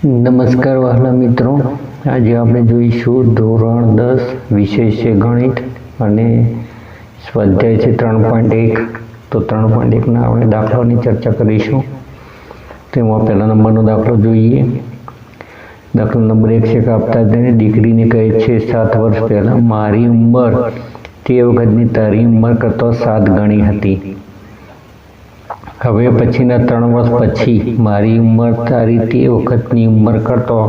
નમસ્કાર વહાલા મિત્રો, આજે આપણે જોઈશું ધોરણ 10 વિષય છે ગણિત અને સ્વાધ્યાય છે 3.1. તો 3.1ના આપણે દાખલાની ચર્ચા કરીશું. તેમાં પહેલા નંબરનો દાખલો જોઈએ. દાખલો નંબર 1 છે કે આપતા દીકરીને કહે છે 7 વર્ષ પહેલાં મારી ઉંમર તે વખતની તારી ઉંમર કરતાં 7 ગણી હતી. હવે પછીના 3 વર્ષ પછી મારી ઉંમર તારી તે વખતની ઉંમર કરતાં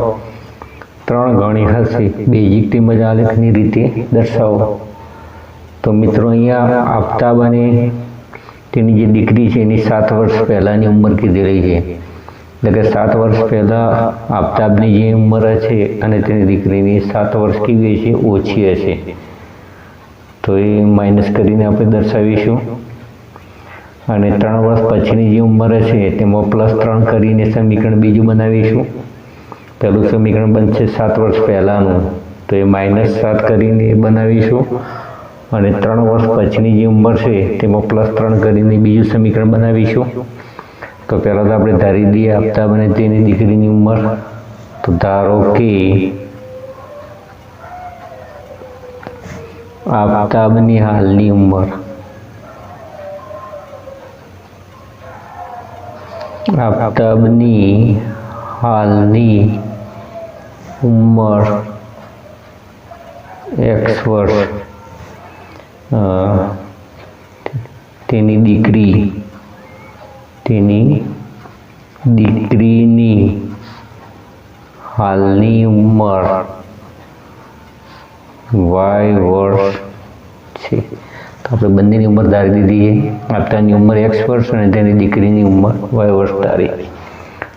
3 ગણી હશે. બેઝિક તેમજ આલેખની રીતે દર્શાવો. તો મિત્રો અહીંયા આફતાબ અને તેની જે દીકરી છે એની 7 વર્ષ પહેલાંની ઉંમર કીધેલી છે. એટલે કે 7 વર્ષ પહેલાં આફતાબની જે ઉંમર છે અને તેની દીકરીની 7 વર્ષ કેવી હશે? ઓછી હશે. તો એ માઇનસ કરીને આપણે દર્શાવીશું. અને 3 વર્ષ પછીની જે ઉંમર છે તેમાં +3 કરીને સમીકરણ બીજું બનાવીશું. પહેલું સમીકરણ બનશે 7 વર્ષ પહેલાંનું, તો એ -7 કરીને બનાવીશું. અને 3 વર્ષ પછીની જે ઉંમર છે તેમાં +3 કરીને બીજું સમીકરણ બનાવીશું. તો પહેલાં તો આપણે ધારી દઈએ આફતાબ અને તેની દીકરીની ઉંમર. તો ધારો કે આફતાબની હાલની ઉંમર x વર્ષ, તેની દીકરીની હાલની ઉંમર y વર્ષ છે. તો આપણે બંનેની ઉંમર ધારી દીધી છે. આપતાની ઉંમર x વર્ષ અને તેની દીકરીની ઉંમર y વર્ષ ધારી.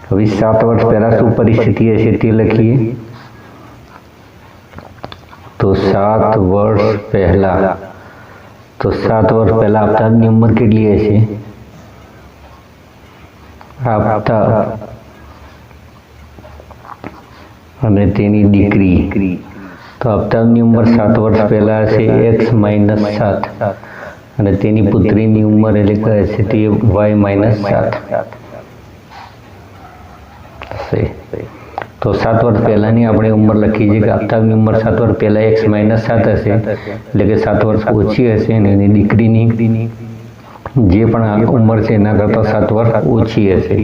હવે 7 વર્ષ પહેલાં શું પરિસ્થિતિ હશે તે લખીએ. તો 7 વર્ષ પહેલાં આફતાબની ઉંમર કેટલી હશે? આફતાબ અને તેની દીકરી. તો આફતાબની ઉંમર 7 વર્ષ પહેલાં હશે x - 7 અને તેની પુત્રીની ઉંમર એટલે કે હશે તે y - 7 હશે. તો 7 વર્ષ પહેલાંની આપણે ઉંમર લખી છે કે આફતાબની ઉંમર 7 વર્ષ પહેલાં x - 7 હશે, એટલે કે 7 વર્ષ ઓછી હશે. અને એની દીકરીની જે પણ ઉંમર છે એના કરતાં 7 વર્ષ ઓછી હશે.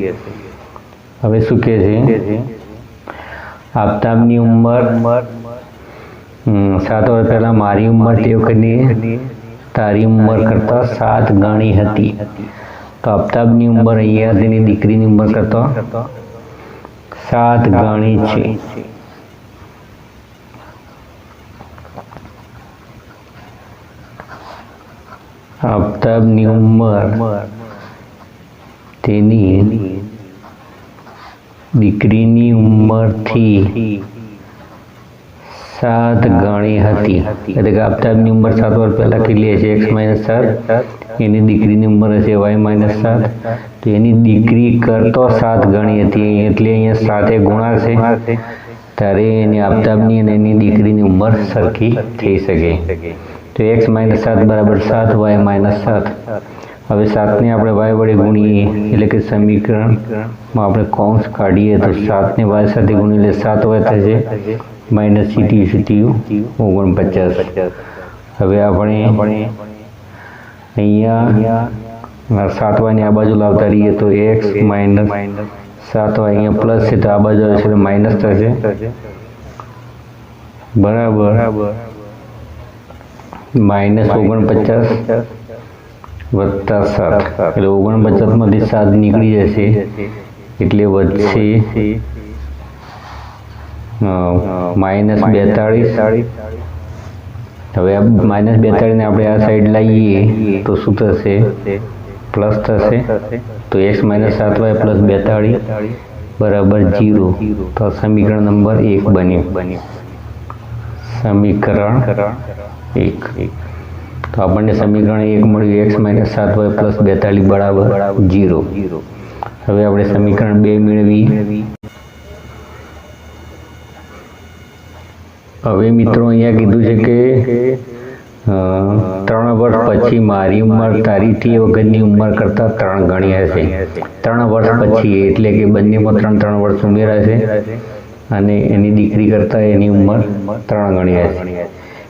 હવે શું કહે છે? આફતાબની ઉંમર 7 વર્ષ પહેલાં મારી ઉંમર તે વખતની તારી ઉંમર કરતાં 7 ગણી હતી. તો આફતાબની ઉંમર અહીંયા તેની દીકરીની ઉંમર કરતાં 7 ગણી છે. આફતાબની ઉંમર તેની દીકરીની ઉંમરથી 7 ગણી હતી. એટલે કે આફતાબની ઉંમર 7 વર્ષ પહેલાં કેટલી હશે? x - 7. એની દીકરીની ઉંમર હશે y - 7. તો એની દીકરી કરતાં 7 ગણી હતી, એટલે અહીંયા 7 ગુણાશે ત્યારે એની આફતાબની અને એની દીકરીની ઉંમર સરખી થઈ શકે. તો x - 7 બરાબર 7, y - 7. હવે 7ને આપણે y વડે ગુણીએ એટલે કે સમીકરણમાં આપણે કૌંસ કાઢીએ તો 7ને y સાથે ગુણીએ એટલે 7y થશે -49. હવે આપણે અહીંયા 7yને આ બાજુ લાવતા રહીએ તો x - 7y અહીંયા પ્લસ છે તો આ બાજુ આવશે એટલે માઇનસ થશે બરાબર -49 વત્તા 7 એટલે 49માંથી 7 નીકળી જશે એટલે વધશે -42. હવે આ -42ને આપણે આ સાઈડ લાવીએ તો શું થશે? પ્લસ થશે. તો x - 7y + 42 બરાબર 0. તો સમીકરણ નંબર 1 બન્યું. સમીકરણ 1. તો આપણને સમીકરણ 1 મળ્યું, x - 7y + 42 બરાબર 0. હવે આપણે સમીકરણ 2 મેળવીએ. હવે મિત્રો અહીંયા કીધું છે કે 3 વર્ષ પછી મારી ઉંમર તારી તે વખતની ઉંમર કરતાં 3 ગણી હશે. 3 વર્ષ પછી એટલે કે બંનેમાં 3 વર્ષ ઉમેરાશે અને એની દીકરી કરતાં એની ઉંમર 3 ગણી હશે.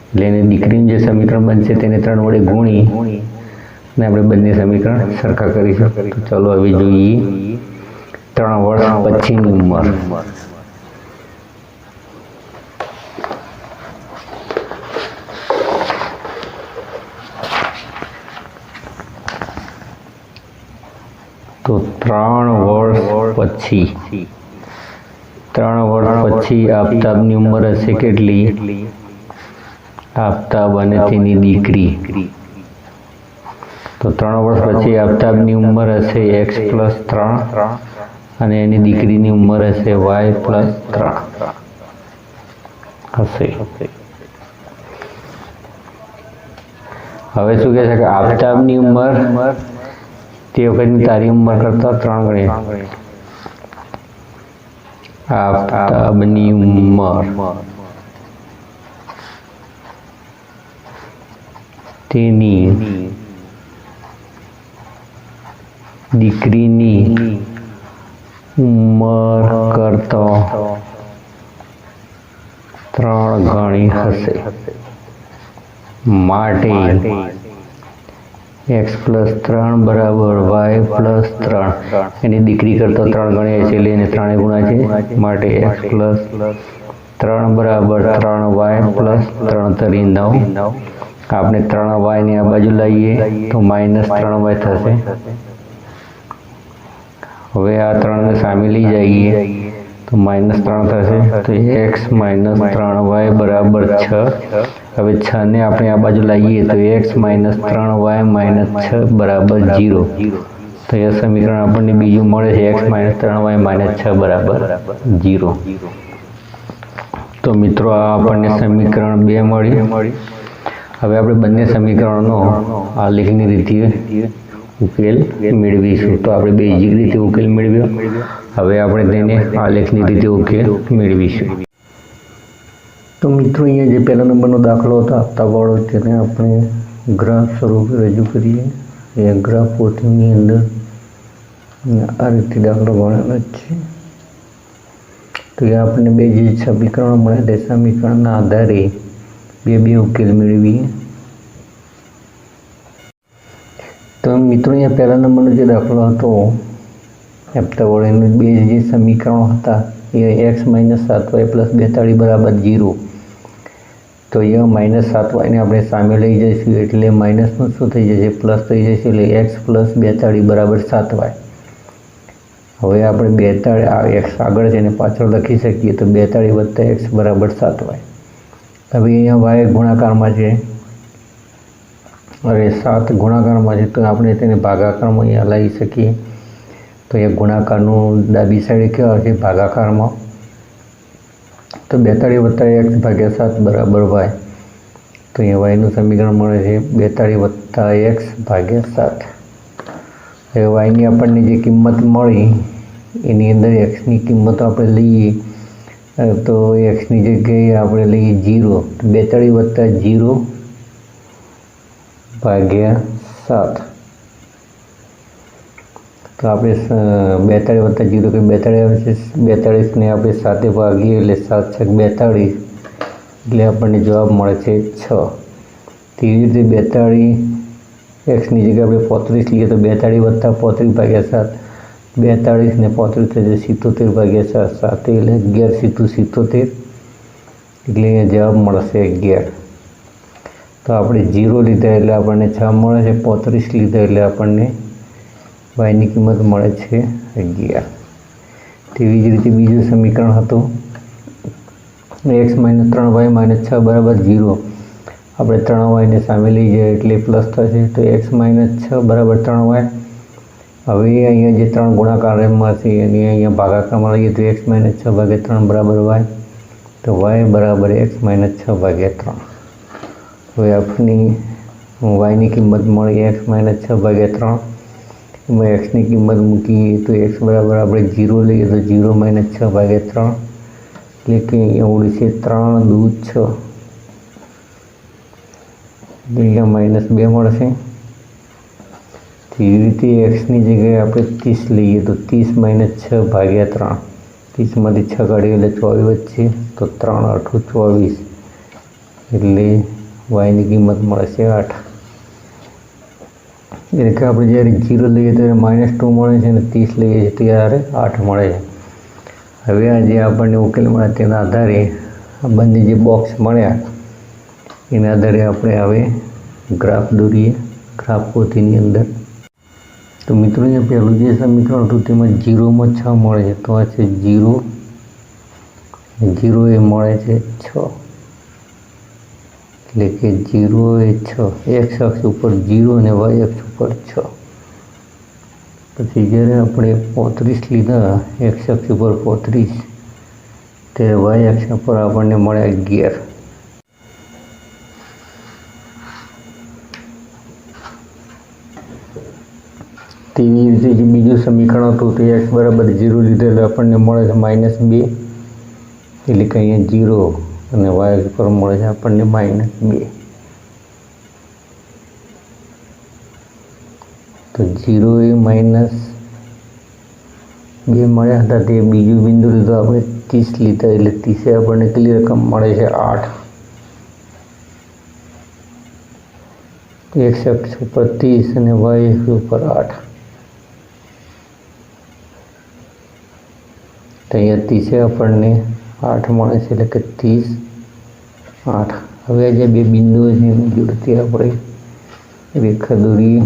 એટલે એની દીકરીનું જે સમીકરણ બનશે તેને 3 વડે ગુણી અને આપણે બંને સમીકરણ સરખા કરીશું. તો ચાલો હવે જોઈએ 3 વર્ષ પછીની ઉંમર. તો 3 વર્ષ પછી આફતાબની ઉંમર હશે કેટલી? આફતાબ અને તેની દીકરી. તો 3 વર્ષ પછી આફતાબની ઉંમર હશે x+3 અને એની દીકરીની ઉંમર હશે y+3 હશે. હવે શું કહે છે કે આફતાબની ઉંમર તે વખતની તારી ઉંમર કરતાં 3 ગણી. આફતાબની ઉંમર તેની દીકરીની ઉંમર કરતાં 3 ગણી હશે. માટે x+3 બરાબર y+3. એની દીકરી કરતાં 3 ગણી હશે એટલે એને 3 ગુણા છે. માટે x+3 બરાબર 3y+3 તરી 9. આપણે 3y ને આ બાજુ લાવીએ તો -3y થશે. હવે આ 3 ને સામે લઈ જઈએ તો -3 થશે. તો x -3y બરાબર 6. હવે 6 ને આપણે આ બાજુ લાવીએ તો x -3y -6 બરાબર 0. તો એ સમીકરણ આપણને બીજું મળે છે x -3y -6 બરાબર 0. તો મિત્રો આ આપણને સમીકરણ 2 મળ્યું. હવે આપણે બંને સમીકરણોનો આલેખની રીતે ઉકેલ મેળવીશું. તો આપણે બેઝિક રીતે ઉકેલ મેળવ્યો. હવે આપણે તેને આલેખની રીતે ઉકેલ મેળવીશું. તો મિત્રો અહીંયા જે પહેલા નંબરનો દાખલો હતો આફતાબવાળો તેને આપણે ગ્રાફ સ્વરૂપે રજૂ કરીએ. એ ગ્રાફ પોથીની અંદર આ રીતે દાખલો ગણેલો જ છે. તો એ આપણને બે જે સમીકરણો મળે તે સમીકરણના આધારે બે ઉકેલ મેળવીએ. તો મિત્રો અહીંયા પહેલા નંબરનો જે દાખલો હતો આફતાબવાળાનું બે જે સમીકરણો હતા એ x -7y + 42 બરાબર 0. તો એ -7y ને આપણે સામે લઈ જઈશું એટલે માઇનસનું શું થઈ જશે? પ્લસ થઈ જશે. એટલે x + 42 બરાબર 7y. હવે આપણે 42 x આગળ છે અને પાછળ લખી શકીએ તો 42 + x બરાબર 7y. હવે અહીંયા y ગુણાકારમાં છે, હવે 7 ગુણાકારમાં છે તો આપણે તેને ભાગાકારમાં અહીંયા લાવી શકીએ. તો એ ગુણાકારનું ડાબી સાઈડે કેવા આવશે? ભાગાકારમાં. તો 42 + x ભાગ્યા 7 બરાબર y. તો અહીંયા yનું સમીકરણ મળે છે 42 + x ભાગ્યા 7. હવે yની આપણને જે કિંમત મળી એની અંદર xની કિંમત આપણે લઈએ તો xની જગ્યાએ આપણે લઈએ 0. 42 + 0 ભાગ્યા 7. તો આપણે 42 + 0 કે 42 ને આપણે 7 ભાગીએ એટલે 7 × 42 એટલે આપણને જવાબ મળે છે 6. તેવી રીતે 42 xની જગ્યાએ આપણે 35 લઈએ તો 42 + 35 ભાગ્યા 7. 42 ને 35 થશે 77 ભાગ્યા 7. 7 એટલે 11 સીધું 77 એટલે અહીંયા જવાબ મળશે 11. તો આપણે 0 લીધા એટલે આપણને 6 મળે છે. 35 લીધા એટલે આપણને yની કિંમત મળે છે 11. તેવી જ રીતે બીજું સમીકરણ હતું x -3y -6 બરાબર 0. આપણે 3y ને સામે લઈ જઈએ એટલે પ્લસ થશે. તો x -6 બરાબર 3y. હવે અહીંયા જે 3 ગુણાકારમાં છે એની અહીંયા ભાગાકારમાં લઈએ તો x -6 ભાગ્યા 3 બરાબર y. તો y બરાબર x -6 ભાગ્યા 3. હવે આપણી yની કિંમત મળી x -6 ભાગ્યા 3. એમાં xની કિંમત મૂકીએ તો x બરાબર આપણે 0 લઈએ તો 0 - 6 ભાગ્યા 3 એટલે કે અહીંયા ઉડી છે 3 × 2 = 6. અહીંયા -2 મળશે. એવી રીતે એક્સની જગ્યાએ આપણે 30 લઈએ તો 30 - 6 ભાગ્યા 3. 30માંથી 6 કાઢીએ એટલે 24 વધશે, તો 3 × 8 = 24, એટલે વાયની કિંમત મળશે 8. એટલે કે આપણે જ્યારે 0 લઈએ ત્યારે -2 મળે છે અને 30 લઈએ છીએ ત્યારે 8 મળે છે. હવે આ જે આપણને ઉકેલ મળે તેના આધારે આ બંને જે બોક્સ મળ્યા એના આધારે આપણે હવે ગ્રાફ દોરીએ ગ્રાફ પોથીની અંદર. તો મિત્રો અહીંયા પહેલું જે સમીકરણ હતું તેમાં 0માં 6 મળે છે, તો આ છે 0, 0 એ મળે છે 6, એટલે કે 0 એ 6, x અક્ષ ઉપર 0 અને y અક્ષ ઉપર 6. પછી જ્યારે આપણે 35 લીધા x અક્ષ ઉપર 35, ત્યારે y અક્ષ પર આપણને મળ્યા 11. તેવી રીતે જે બીજું સમીકરણ હતું તે x બરાબર 0 લીધેલું આપણને મળે છે -2, એટલે કે અહીંયા 0 અને y પર મળે છે આપણને -2. તો 0 એ -2 મળ્યા હતા, તે બીજું બિંદુ લીધું આપણે 30 લીધા, એટલે 30 આપણને કેટલી રકમ મળે છે 8. x અક્ષ ઉપર 30 અને y અક્ષ ઉપર 8. તો અહીંયા 30 આપણને 8 મળે છે, એટલે કે 30, 8. હવે આ જે બે બિંદુઓ છે એની જોડતી આપણે રેખા દોરીએ.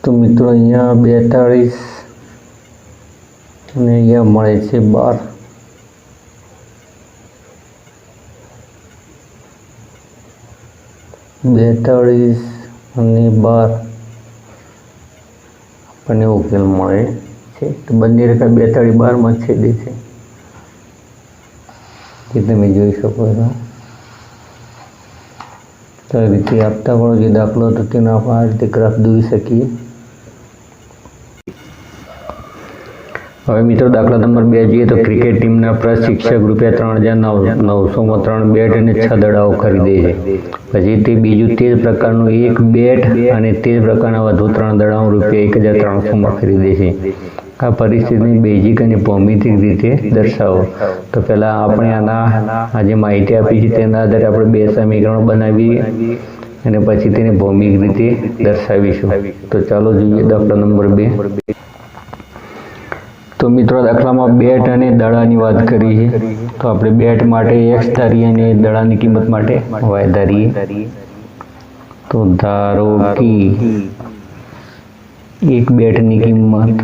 તો મિત્રો અહીંયા 42 અને અહીંયા મળે છે 12. અને 12 આપણને ઉકેલ મળે છે. તો બંને રેખા 42, 12માં છેદે છે, જે તમે જોઈ શકો છો. તો આ રીતે આપતા વાળો જે દાખલો હતો તેનો આપણે આ રીતે ગ્રાફ દોરી શકીએ. હવે મિત્રો દાખલા નંબર 2 જોઈએ તો ક્રિકેટ ટીમના પ્રશિક્ષક ₹3,900માં 3 બેટ અને 6 દડાઓ ખરીદે છે. પછી તે બીજું તે જ પ્રકારનું એક બેટ અને તે જ પ્રકારના વધુ 3 દડાઓ ₹1,300માં ખરીદે છે. આ પરિસ્થિતિની બેઝિક અને ભૌમિતિક રીતે દર્શાવો. તો પહેલાં આપણે આ જે માહિતી આપી છે તેના આધારે આપણે 2 સમીકરણો બનાવીએ અને પછી તેને ભૌમિક રીતે દર્શાવીશું. તો ચાલો જોઈએ દાખલા નંબર 2. તો મિત્રો દાખલામાં બેટ અને દડાની વાત કરી છે, તો આપણે બેટ માટે x ધારીએ અને દડાની કિંમત માટે y ધારીએ. તો ધારો કે એક બેટની કિંમત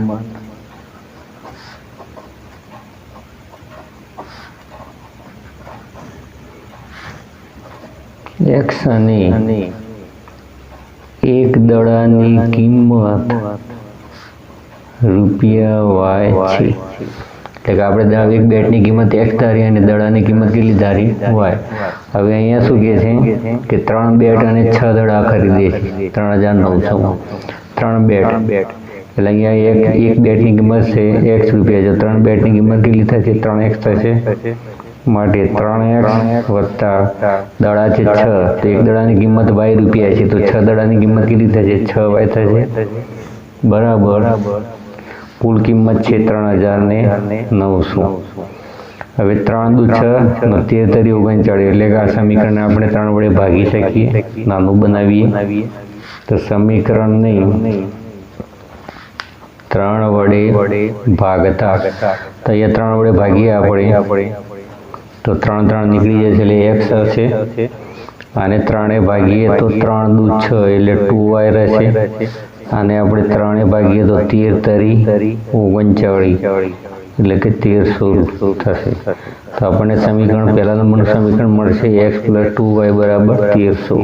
x અને એક દડાની કિંમત રૂપિયા y છે. એટલે કે આપણે એક બેટની કિંમત x ધારી અને દડાની કિંમત કેટલી ધારી y. હવે અહીંયા શું કહે છે કે 3 બેટ અને 6 દડા ખરીદે છે 3,900માં. 3 બેટ એટલે અહીંયા એક બેટની કિંમત છે x રૂપિયા. જો 3 બેટની કિંમત કેટલી થશે? 3x થશે. માટે 3x વત્તા દડા છે 6, તો એક દડાની કિંમત y રૂપિયા છે, તો 6 દડાની કિંમત કેટલી થશે? 6y થશે. બરાબર કુલ કિંમત છે 3,900. હવે 3 દુ 6 13 તરી 39, એટલે કે આ સમીકરણને આપણે 3 વડે ભાગી શકીએ, નાનું બનાવીએ. તો સમીકરણ નહીં 3 વડે ભાગતા, તો અહીંયા 3 વડે ભાગીએ આપણે તો 3 3 નીકળી જશે, એટલે x હશે. અને 3 ભાગીએ તો 3 દુ 6 એટલે 2y રહેશે. અને આપણે 3 ભાગીએ તો 13 તરી 39, એટલે કે 1300 થશે. તો આપણને સમીકરણ પહેલા નંબરનું સમીકરણ મળશે x + 2y = 1300.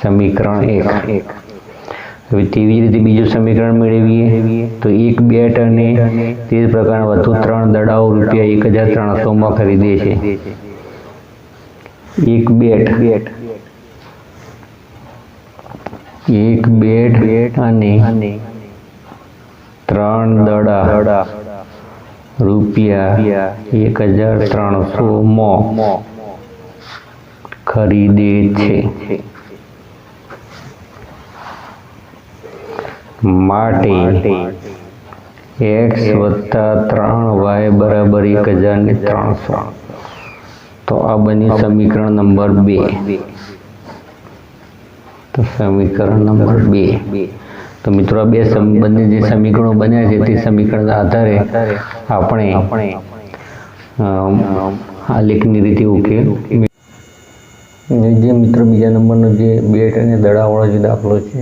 સમીકરણ 1. હવે તેવી જ રીતે બીજું સમીકરણ મેળવીએ તો એક બેટ અને તે જ પ્રકારના વધુ 3 દડાઓ ₹1300 ખરીદે છે. એક બેટ અને 3 દડા ₹1300 ખરીદે છે. માટે x વત્તા 3y બરાબર 1300. તો આ બન્યું સમીકરણ નંબર 2. તો સમીકરણ નંબર 2. તો મિત્રો આ બંને જે સમીકરણો બન્યા છે તે સમીકરણના આધારે આપણે આલેખની રીતે ઉકેલ જે મિત્રો બીજા નંબરનો જે બેટ અને દડાવાળો જે દાખલો છે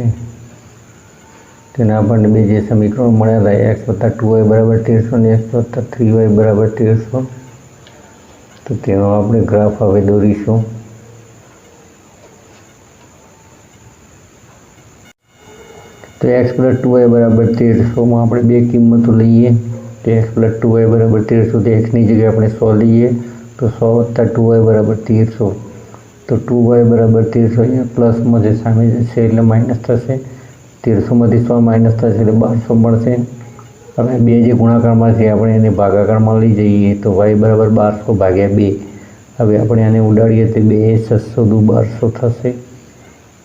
તેના આપણને બે જે સમીકરણો મળ્યા હતા x વત્તા 2y બરાબર 1300 અને x વત્તા 3y બરાબર 1300. તો તેનો આપણે ગ્રાફ હવે દોરીશું. તો x પ્લસ 2y બરાબર 1300માં આપણે બે કિંમતો લઈએ તો x પ્લસ 2y બરાબર 1300 તો xની જગ્યાએ આપણે 100 લઈએ તો 100 વત્તા 2y બરાબર 1300. તો 2y બરાબર 1300 અહીંયા પ્લસમાં જે સામે જશે એટલે માઇનસ થશે. 1300માંથી 100 માઇનસ થશે એટલે 1200 મળશે. હવે બે જે ગુણાકારમાં છે આપણે એને ભાગાકારમાં લઈ જઈએ તો y બરાબર 1200 ભાગ્યા 2. હવે આપણે આને ઉડાડીએ તો 2 600 દુ 1200 થશે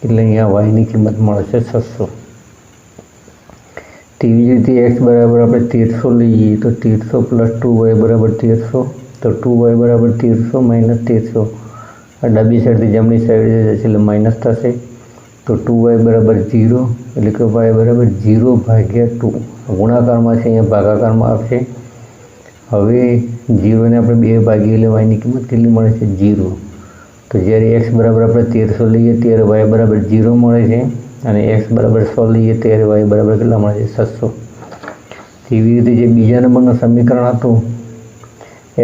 એટલે અહીંયા yની કિંમત મળશે 600. તેવી જ રીતે x બરાબર આપણે 1300 લઈએ તો 1300 પ્લસ 2y બરાબર 1300. તો 2y બરાબર 1300 માઇનસ 1300 આ ડાબી સાઈડથી જમણી સાઈડે જશે એટલે માઇનસ થશે. તો 2y બરાબર 0 એટલે કે y બરાબર 0 ભાગ્યા 2 ગુણાકારમાં છે અહીંયા ભાગાકારમાં આવશે. હવે 0ને આપણે 2 ભાગીએ એટલે yની કિંમત કેટલી મળે છે 0. તો જ્યારે x બરાબર આપણે 1300 લઈએ ત્યારે y બરાબર 0 મળે છે અને x બરાબર 100 લઈએ ત્યારે y બરાબર કેટલા મળે છે 600. તેવી રીતે જે બીજા નંબરનું સમીકરણ હતું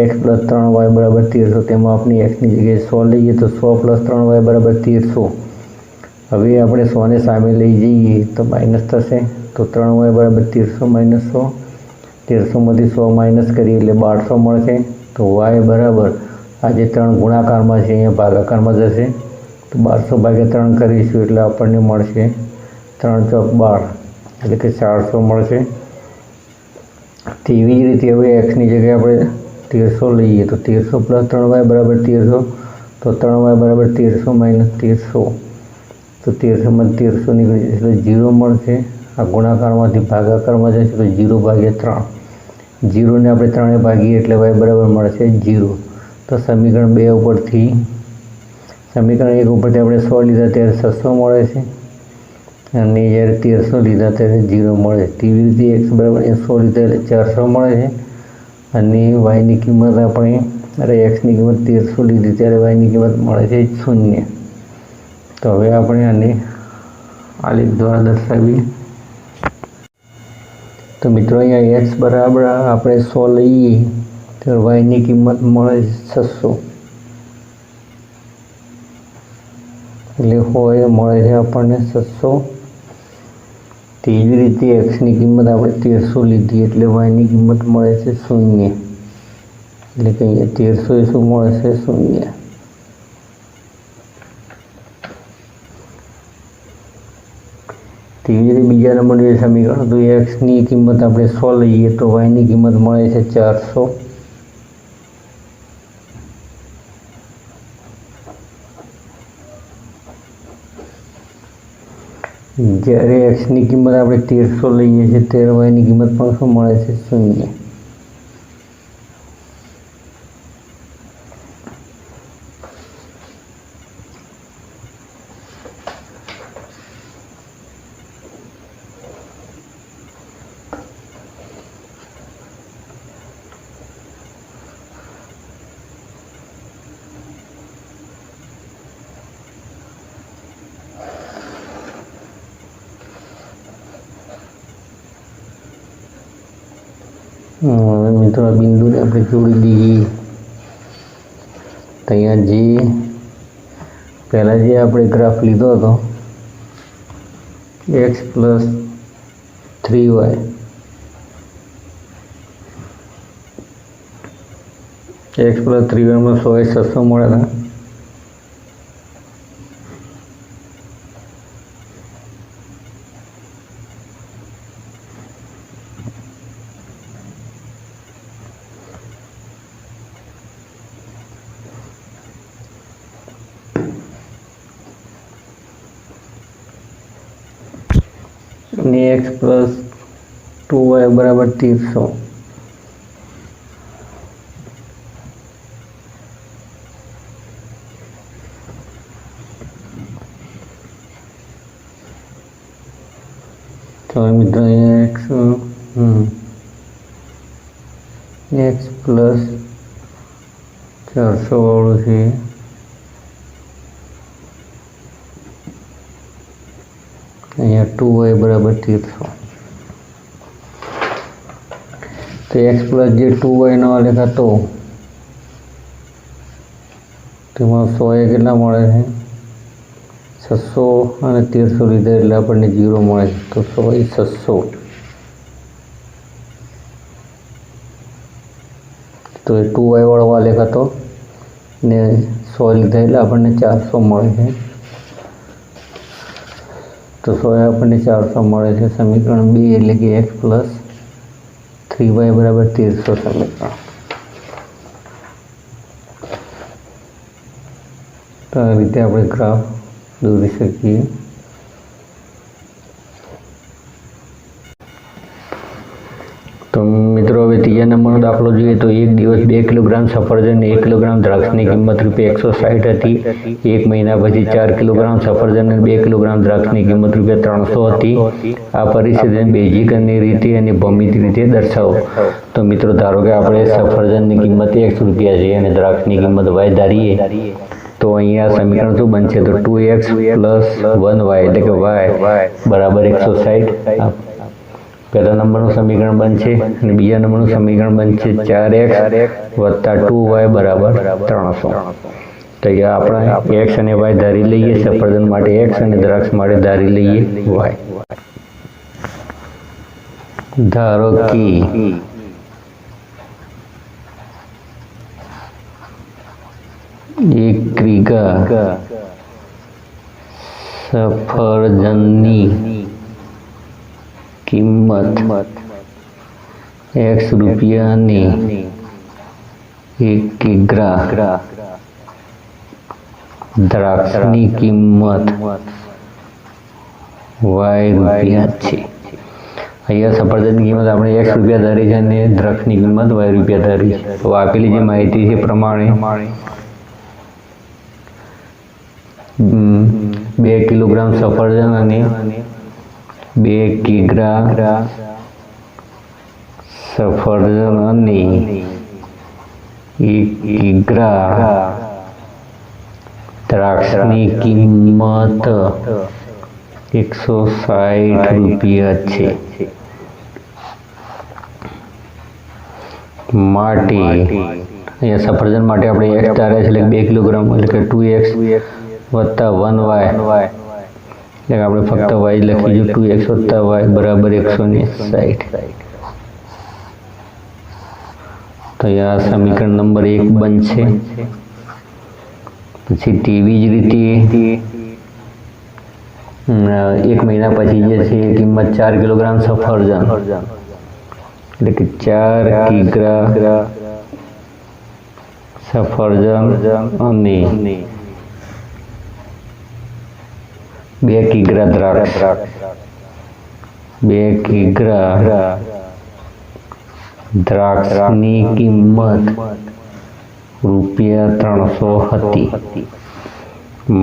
x પ્લસ 3y બરાબર 1300 તેમાં આપણે xની જગ્યાએ 100 લઈએ તો 100 પ્લસ 3y બરાબર 1300. હવે આપણે 100ને સામે લઈ જઈએ તો માઇનસ થશે. તો 3y બરાબર 1300 માઇનસ 100. 1300માંથી 100 માઇનસ કરીએ એટલે 1200 મળશે. તો y બરાબર આ જે 3 ગુણાકારમાં છે અહીંયા ભાગાકારમાં જશે તો 1200 ભાગ્યા 3 કરીશું એટલે આપણને મળશે 3 ચોક 12 એટલે કે 400 મળશે. તેવી જ રીતે હવે xની જગ્યાએ આપણે 1300 લઈએ તો 1300 પ્લસ 3y બરાબર 1300. તો 3y બરાબર 1300 માઇનસ 1300. તો 1300માંથી 1300 નીકળી જશે એટલે 0 મળશે. આ ગુણાકારમાંથી ભાગાકારમાં જશે તો 0 ભાગ્યા 3. 0ને આપણે 3 ભાગીએ એટલે y બરાબર મળશે 0. તો સમીકરણ 2 ઉપરથી સમીકરણ 1 ઉપરથી આપણે 100 લીધા ત્યારે 600 મળે છે અને જ્યારે 1300 લીધા ત્યારે 0 મળે. તેવી રીતે x બરાબર 100 લીધા એટલે 400 મળે છે અને yની કિંમત આપણે xની કિંમત 1300 લીધી ત્યારે yની કિંમત મળે છે 0. તો હવે આપણે આને આલેખ દ્વારા દર્શાવીએ. તો મિત્રો અહીંયા x બરાબર આપણે 100 લઈએ તો yની કિંમત મળે 600 એટલે હોય મળે છે આપણને 600. તેવી રીતે xની કિંમત આપણે 1300 લીધી એટલે yની કિંમત મળે છે 0 એટલે કે અહીંયા 1300 એ શું મળે છે 0. તેવી રીતે બીજા નંબરનું જે સમીકરણ હતું xની કિંમત આપણે 100 લઈએ તો yની કિંમત મળે છે 400. જ્યારે xની કિંમત આપણે 1300 લઈએ છીએ ત્યારે yની કિંમત પણ શું મળે છે 0. હવે મિત્રો આ બિંદુને આપણે જોડી દઈએ તો અહીંયા જે પહેલાં જે આપણે ગ્રાફ લીધો હતો x plus 3y x plus 3y में 100 મળે था। एक्स प्लस 2y बराबर 300 तो मित्रों एक्स प्लस 400 वालों से अँ 2y बराबर 300 तो एक्स प्लस जो 2y नो लेखा तो 100 के મળે છે 600 અને 1300 લીધા એટલે આપણને 0 મળે તો 100 એ 600 તો એ 2y વાળો લેખા તો ને 100 લીધા એટલે આપણને 400 મળે છે तो 100 આપણને 400 મળે છે સમીકરણ 2 એટલે કે x પ્લસ 3y બરાબર 1300 સમીકરણ। તો આ રીતે આપણે ગ્રાફ દોરી શકીએ। तो मित्रों હવે ત્રીજા નંબરનો દાખલો જોઈએ તો એક દિવસ 2 કિલોગ્રામ સફરજન 1 કિલોગ્રામ દ્રાક્ષની કિંમત ₹160 હતી। એક મહિના પછી 4 કિલોગ્રામ સફરજન અને 2 કિલોગ્રામ દ્રાક્ષની કિંમત ₹300 હતી। આ પરિસ્થિતિને બેઝિક રીતે અને ભૌમિતિક રીતે દર્શાવો। તો મિત્રો ધારો કે આપણે સફરજનની કિંમત x રૂપિયા છે અને દ્રાક્ષની કિંમત y ધારીએ તો અહીંયા સમીકરણ શું બનશે તો 2x + 1y એટલે કે y બરાબર 160। पहला नंबर समीकरण बनशे અને બીજા નંબરનું સમીકરણ બનશે 4x + 2y બરાબર 300। તો અહીંયા આપણે x અને y ધારી લઈએ સફરજન માટે x અને દ્રાક્ષ માટે ધારી લઈએ y। ધારો કે एक वीघा सफरजननी किंमत x रुपया ने 1 किग्रा द्राक्षनी किंमत y रुपया छे। अहींया सफरजन की किंमत આપણે x रुपया धारी છે અને દ્રાક્ષની કિંમત y रुपया धारी છે। તો આપેલી જે માહિતી છે પ્રમાણે 2 કિલોગ્રામ સફરજન અને 2 કિગ્રા સફરજન અને 1 કિગ્રા દ્રાક્ષની કિંમત 160 રૂપિયા છે। માટે અહીંયા સફરજન માટે આપણે x ધાર્યા છે એટલે 2 કિલોગ્રામ એટલે કે 2x વત્તા 1y એટલે આપણે ફક્ત y લખીશું 2x વત્તા y બરાબર 160। તો આ સમીકરણ નંબર 1 બનશે। પછી તેવી જ રીતે 1 મહિના પછી જે છે કિંમત 4 કિલોગ્રામ સફરજન એટલે કે 4 કિગ્રા સફરજન અને 2 કિગ્રા દ્રાક્ષ 2 કિગ્રા દ્રાક્ષની કિંમત ₹300 હતી।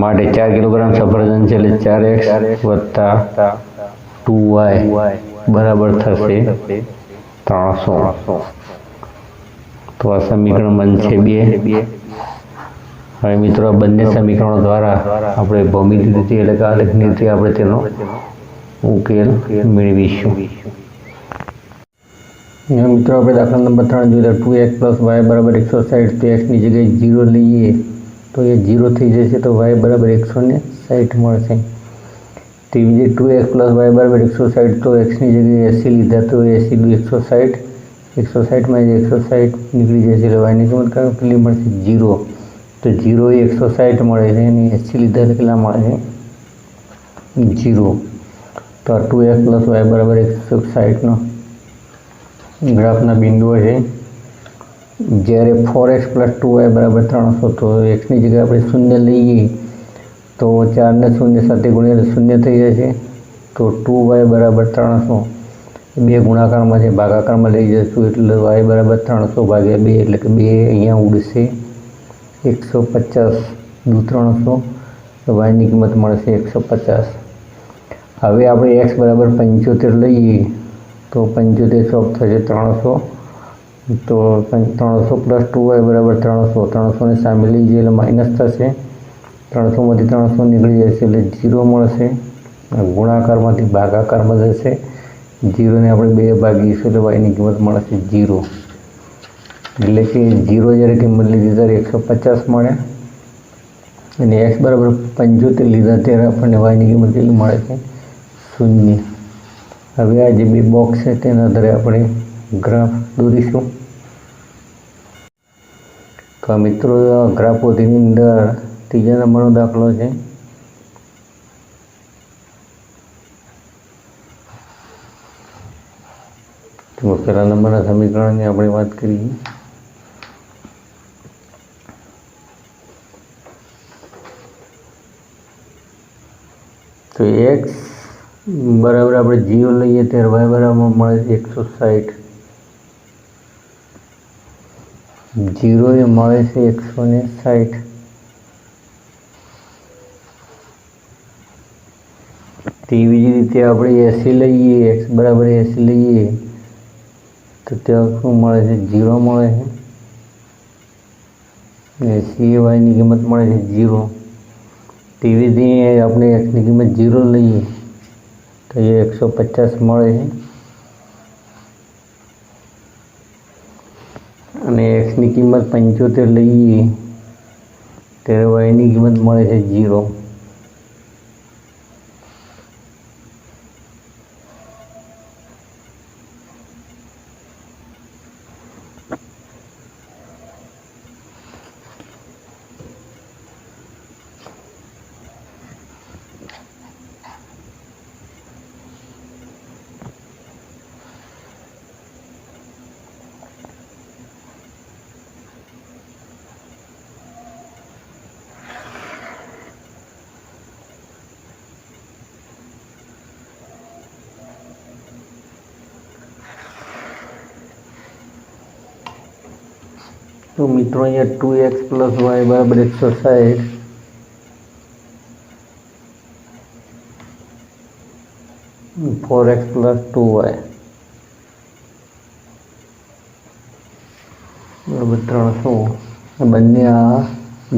માટે 4 કિલોગ્રામ સફરજન છે એટલે 4x વત્તા 2y બરાબર થશે 300। તો આ સમીકરણ બનશે 2। હવે મિત્રો આ બંને સમીકરણો દ્વારા આપણે ભૌમિતિક રીતે એટલે કે આલેખની રીતે આપણે તેનો ઉકેલ મેળવીશું। મિત્રો આપણે દાખલા નંબર 3 જોઈએ 2x + y બરાબર 160। તો x ની જગ્યાએ 0 લઈએ તો એ 0 થઈ જશે તો y બરાબર 160 મળશે। તેવી રીતે 2x + y = 160, તો xની જગ્યાએ 80 લીધા તો 80 × 160, 160માંથી 160 નીકળી જશે એટલે yની કિંમત કેટલી મળશે? 0. તો 0 એ 160 મળે છે અને 80 લીધા એટલે કેટલા મળે છે? 0. તો આ 2x + y = 160નો ગ્રાફના બિંદુઓ છે. જ્યારે 4x + 2y = 300, તો xની જગ્યાએ આપણે 0 લઈએ તો 4 ને 0 સાથે ગુણ્યા એટલે 0 થઈ જશે. તો 2y = 300 બે ગુણાકારમાં છે, ભાગાકારમાં લઈ જઈશું એટલે y = 300 / 2 એટલે કે 2 અહીંયા ઉડશે. 150 દુ 300, તો yની કિંમત મળશે 150. હવે આપણે x = 75 લઈએ તો 75 ચોક થશે 300. તો 300 + 2y = 300, 300ની સામે લઈ જઈએ એટલે માઇનસ થશે. 300માંથી 300 નીકળી જશે એટલે 0 મળશે. ગુણાકારમાંથી ભાગાકારમાં જશે, 0ને આપણે 2 ભાગીશું એટલે yની કિંમત મળશે 0. એટલે કે 0 જ્યારે કિંમત લીધી ત્યારે 150 મળે અને x = 75 લીધા ત્યારે આપણને yની કિંમત કેટલી મળે છે? 0. હવે આ જે બે બોક્સ છે તેના આધારે આપણે ગ્રાફ દોરીશું. તો મિત્રો, ગ્રાફ પોથીની અંદર ત્રીજા નંબરનો દાખલો છે. તો પહેલા નંબરના સમીકરણની આપણે વાત કરીએ. તો x બરાબર આપણે 0 લઈએ ત્યારે y બરાબર મળે છે 160. 0 એ મળે છે 160. તેવી જ રીતે આપણે 80 લઈએ, x બરાબર 80 લઈએ તો ત્યાં શું મળે છે? 0 મળે છે. 80 એ yની કિંમત મળે છે 0. તેવી રીતે આપણે xની કિંમત 0 લઈએ તો એ 150 મળે છે અને xની કિંમત 75 લઈએ ત્યારે yની કિંમત મળે છે 0. તો મિત્રો, અહીંયા 2x + y = 160, 4x + 2y = 300. બંને આ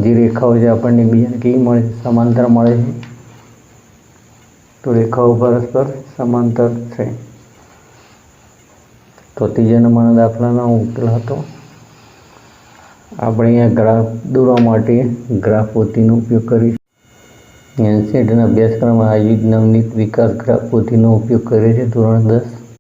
જે રેખાઓ છે આપણને એકબીજાને કેવી મળે છે? સમાંતર મળે છે. તો રેખાઓ પરસ્પર સમાંતર છે. તો ત્રીજા નંબરના દાખલાનો ઉકેલ હતો. આપણે અહીંયા ગ્રાફ દોરવા માટે ગ્રાફ પોથીનો ઉપયોગ કરીશું. એનસીઈઆરટીના અભ્યાસક્રમમાં આયોજિત નવનીત વિકાસ ગ્રાફ પોથીનો ઉપયોગ કરે છે ધોરણ 10.